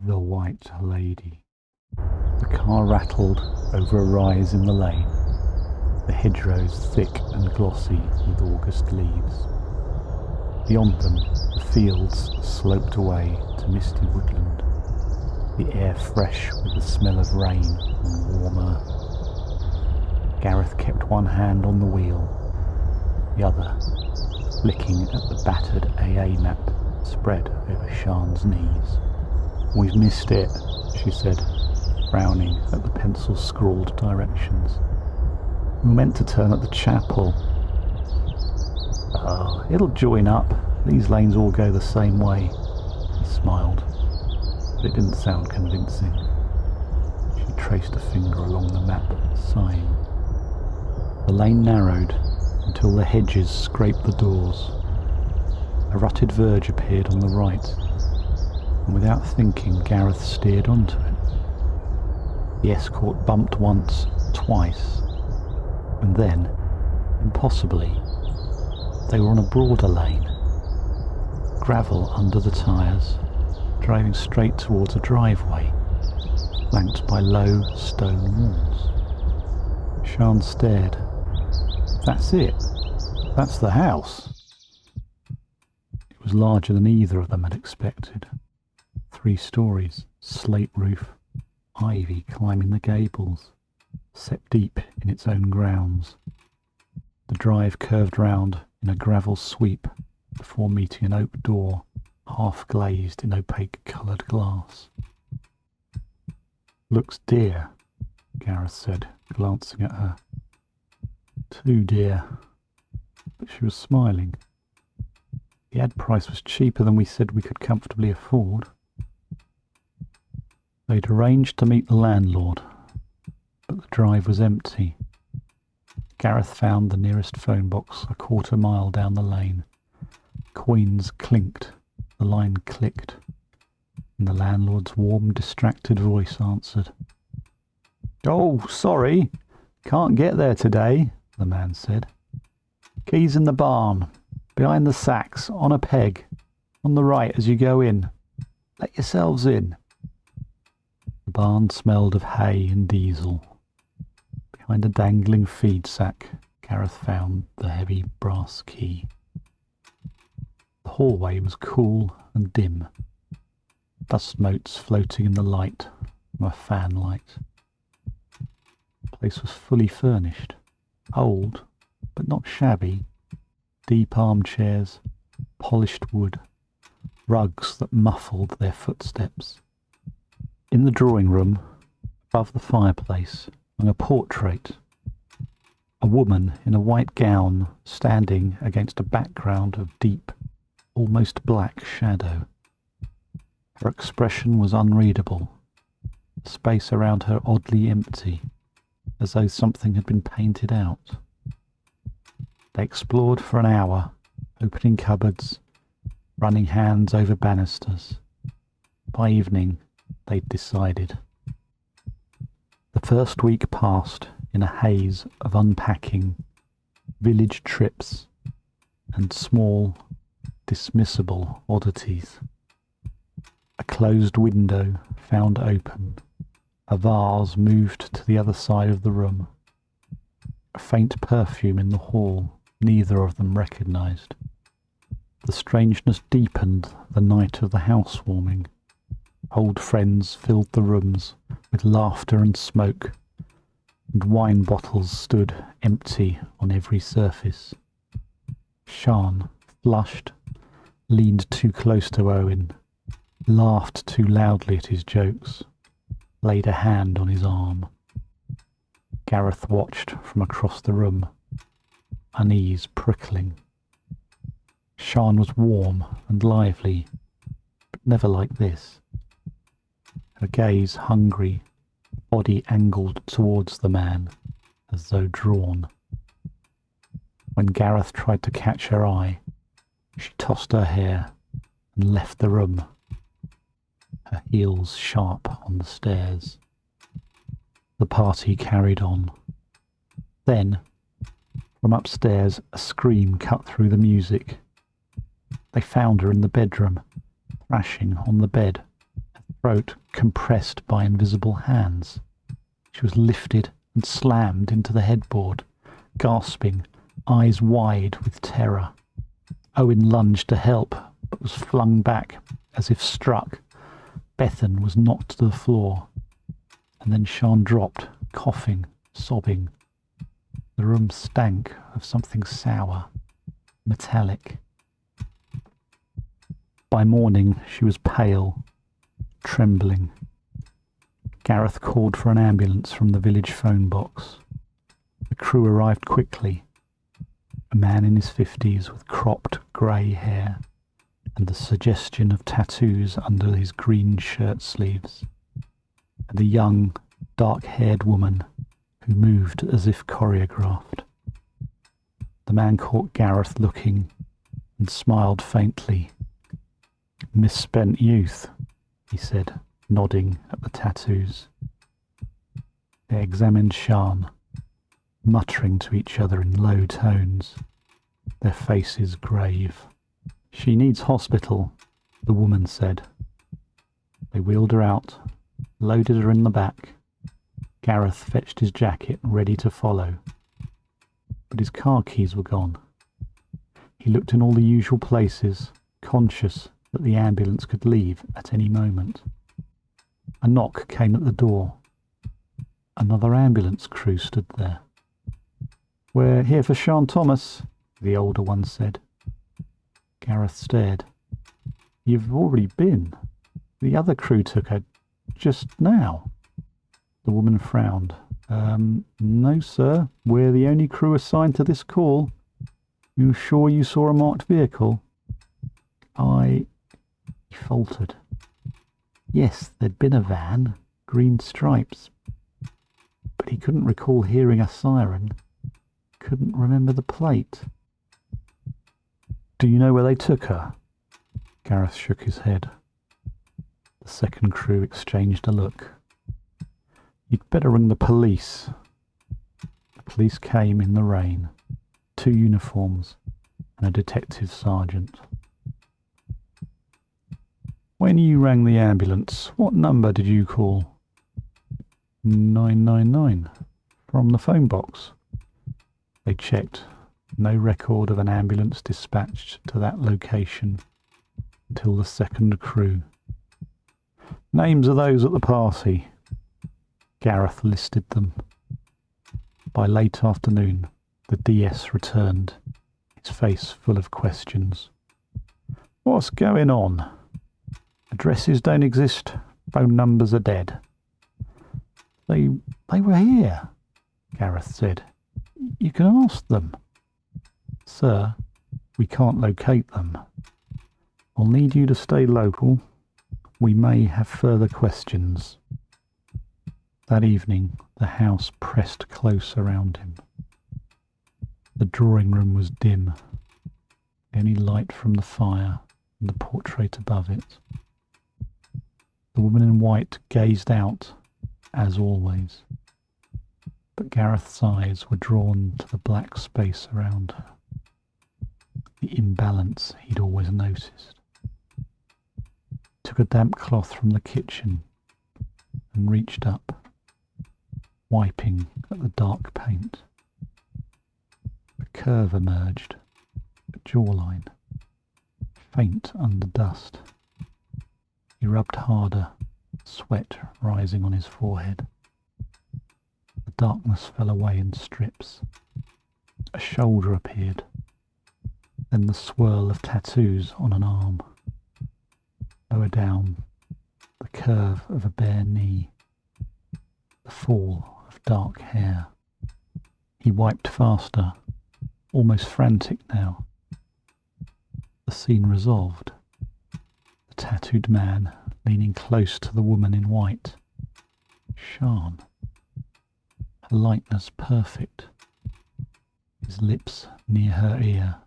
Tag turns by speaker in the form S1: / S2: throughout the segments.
S1: The White Lady. The car rattled over a rise in the lane, the hedgerows thick and glossy with August leaves. Beyond them, the fields sloped away to misty woodland, the air fresh with the smell of rain and warm earth. Gareth kept one hand on the wheel, the other flicking at the battered AA map spread over Sian's knees. "We've missed it," she said, frowning at the pencil-scrawled directions. "We were meant to turn at the chapel." "Oh, it'll join up. These lanes all go the same way." He smiled, but it didn't sound convincing. She traced a finger along the map, sighing. The lane narrowed until the hedges scraped the doors. A rutted verge appeared on the right, and without thinking, Gareth steered onto it. The escort bumped once, twice, and then, impossibly, they were on a broader lane. Gravel under the tyres, driving straight towards a driveway, flanked by low stone walls. Sian stared. "That's it. That's the house." It was larger than either of them had expected. 3 stories, slate roof, ivy climbing the gables, set deep in its own grounds. The drive curved round in a gravel sweep before meeting an oak door, half glazed in opaque coloured glass. "Looks dear," Gareth said, glancing at her. "Too dear." But she was smiling. "The ad price was cheaper than we said we could comfortably afford." They'd arranged to meet the landlord, but the drive was empty. Gareth found the nearest phone box a quarter-mile down the lane. Coins clinked, the line clicked, and the landlord's warm, distracted voice answered. "Oh, sorry, can't get there today," the man said. "Keys in the barn, behind the sacks, on a peg, on the right as you go in. Let yourselves in." The barn smelled of hay and diesel. Behind a dangling feed sack, Gareth found the heavy brass key. The hallway was cool and dim, dust motes floating in the light from a fan light. The place was fully furnished, old but not shabby. Deep armchairs, polished wood, rugs that muffled their footsteps. In the drawing room, above the fireplace, hung a portrait. A woman in a white gown standing against a background of deep, almost black shadow. Her expression was unreadable, the space around her oddly empty, as though something had been painted out. They explored for an hour, opening cupboards, running hands over banisters. By evening, they'd decided. The first week passed in a haze of unpacking, village trips, and small, dismissible oddities. A closed window found open, a vase moved to the other side of the room, a faint perfume in the hall neither of them recognised. The strangeness deepened the night of the housewarming. Old friends filled the rooms with laughter and smoke, and wine bottles stood empty on every surface. Sian, flushed, leaned too close to Owen, laughed too loudly at his jokes, laid a hand on his arm. Gareth watched from across the room, unease prickling. Sian was warm and lively, but never like this. Her gaze hungry, body angled towards the man, as though drawn. When Gareth tried to catch her eye, she tossed her hair and left the room, her heels sharp on the stairs. The party carried on. Then, from upstairs, a scream cut through the music. They found her in the bedroom, thrashing on the bed, her throat compressed by invisible hands. She was lifted and slammed into the headboard, gasping, eyes wide with terror. Owen lunged to help, but was flung back as if struck. Bethan was knocked to the floor, and then Sian dropped, coughing, sobbing. The room stank of something sour, metallic. By morning, she was pale, trembling. Gareth called for an ambulance from the village phone box. The crew arrived quickly. A man in his 50s with cropped grey hair and the suggestion of tattoos under his green shirt sleeves, and a young, dark-haired woman who moved as if choreographed. The man caught Gareth looking and smiled faintly. "Misspent youth," he said, nodding at the tattoos. They examined Sian, muttering to each other in low tones, their faces grave. "She needs hospital," the woman said. They wheeled her out, loaded her in the back. Gareth fetched his jacket, ready to follow. But his car keys were gone. He looked in all the usual places, conscious that the ambulance could leave at any moment. A knock came at the door. Another ambulance crew stood there. "We're here for Sian Thomas," the older one said. Gareth stared. "You've already been. The other crew took her just now." The woman frowned. No, sir. We're the only crew assigned to this call. You sure you saw a marked vehicle?" He faltered. Yes, there'd been a van, green stripes. But he couldn't recall hearing a siren. Couldn't remember the plate. "Do you know where they took her?" Gareth shook his head. The second crew exchanged a look. "You'd better ring the police." The police came in the rain. 2 uniforms and a detective sergeant. "When you rang the ambulance, what number did you call?" 999. From the phone box. They checked. No record of an ambulance dispatched to that location until the second crew. "Names of those at the party." Gareth listed them. By late afternoon, the DS returned, his face full of questions. "What's going on? Addresses don't exist, phone numbers are dead." They were here," Gareth said. "You can ask them." "Sir, we can't locate them. I'll need you to stay local. We may have further questions." That evening, the house pressed close around him. The drawing room was dim, only light from the fire and the portrait above it. The woman in white gazed out, as always, but Gareth's eyes were drawn to the black space around her, the imbalance he'd always noticed. He took a damp cloth from the kitchen and reached up, wiping at the dark paint. A curve emerged, a jawline, faint under dust. He rubbed harder, sweat rising on his forehead. The darkness fell away in strips. A shoulder appeared, then the swirl of tattoos on an arm. Lower down, the curve of a bare knee, the fall of dark hair. He wiped faster, almost frantic now. The scene resolved. The tattooed man leaning close to the woman in white. Sian. Her lightness perfect. His lips near her ear.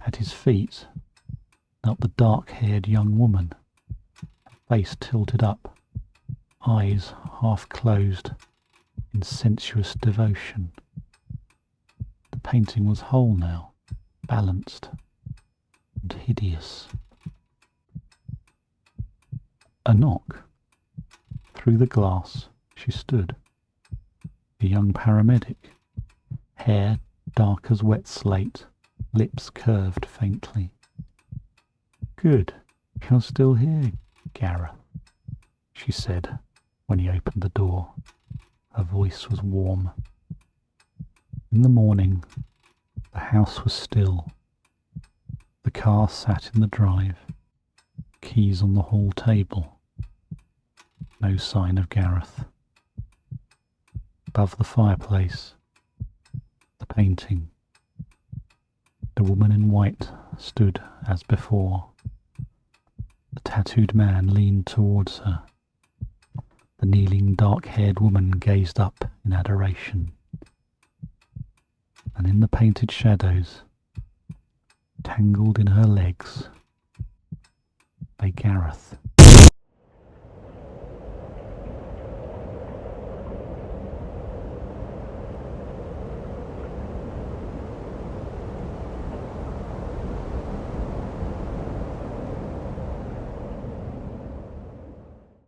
S1: At his feet knelt the dark-haired young woman, face tilted up, eyes half closed in sensuous devotion. The painting was whole now, balanced and hideous. A knock. Through the glass she stood. A young paramedic. Hair dark as wet slate, lips curved faintly. "Good, you're still here, Gareth," she said when he opened the door. Her voice was warm. In the morning, the house was still. The car sat in the drive, keys on the hall table. No sign of Gareth. Above the fireplace, the painting. The woman in white stood as before. The tattooed man leaned towards her. The kneeling, dark-haired woman gazed up in adoration. And in the painted shadows, tangled in her legs, lay Gareth.